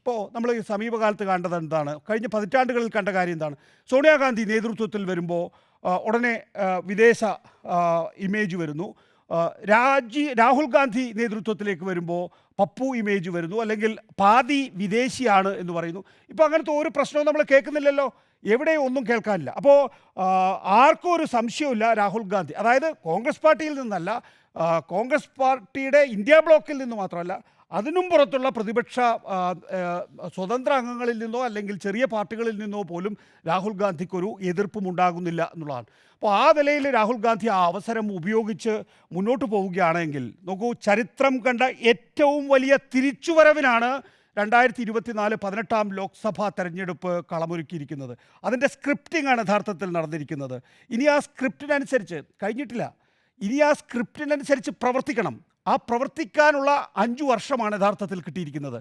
ഇപ്പോൾ നമ്മൾ ഈ സമീപകാലത്ത് കണ്ടത് എന്താണ്, കഴിഞ്ഞ പതിറ്റാണ്ടുകളിൽ കണ്ട കാര്യം എന്താണ്? സോണിയാഗാന്ധി നേതൃത്വത്തിൽ വരുമ്പോൾ ഉടനെ വിദേശ ഇമേജ് വരുന്നു. രാഹുൽ ഗാന്ധി നേതൃത്വത്തിലേക്ക് വരുമ്പോൾ പപ്പു ഇമേജ് വരുന്നു, അല്ലെങ്കിൽ പാതി വിദേശിയാണ് എന്ന് പറയുന്നു. ഇപ്പോൾ അങ്ങനത്തെ ഒരു പ്രശ്നവും നമ്മൾ കേൾക്കുന്നില്ലല്ലോ, എവിടെയും ഒന്നും കേൾക്കാനില്ല. അപ്പോൾ ആർക്കും ഒരു സംശയമില്ല, രാഹുൽ ഗാന്ധി, അതായത് കോൺഗ്രസ് പാർട്ടിയിൽ നിന്നല്ല, കോൺഗ്രസ് പാർട്ടിയുടെ ഇന്ത്യ ബ്ലോക്കിൽ നിന്ന് മാത്രമല്ല, അതിനും പുറത്തുള്ള പ്രതിപക്ഷ സ്വതന്ത്ര അംഗങ്ങളിൽ നിന്നോ അല്ലെങ്കിൽ ചെറിയ പാർട്ടികളിൽ നിന്നോ പോലും രാഹുൽ ഗാന്ധിക്കൊരു എതിർപ്പും ഉണ്ടാകുന്നില്ല എന്നുള്ളതാണ്. അപ്പോൾ ആ നിലയിൽ രാഹുൽ ഗാന്ധി ആ അവസരം ഉപയോഗിച്ച് മുന്നോട്ട് പോവുകയാണെങ്കിൽ, നോക്കൂ, ചരിത്രം കണ്ട ഏറ്റവും വലിയ തിരിച്ചുവരവിനാണ് 2024 18-ാം ലോക്സഭാ തെരഞ്ഞെടുപ്പ് കളമൊരുക്കിയിരിക്കുന്നത്. അതിൻ്റെ സ്ക്രിപ്റ്റിംഗ് ആണ് യഥാർത്ഥത്തിൽ നടന്നിരിക്കുന്നത്. ഇനി ആ സ്ക്രിപ്റ്റിനനുസരിച്ച് കഴിഞ്ഞിട്ടില്ല, ഇനി ആ സ്ക്രിപ്റ്റിനനുസരിച്ച് പ്രവർത്തിക്കണം. ആ പ്രവർത്തിക്കാനുള്ള 5 വർഷമാണ് യഥാർത്ഥത്തിൽ കിട്ടിയിരിക്കുന്നത്.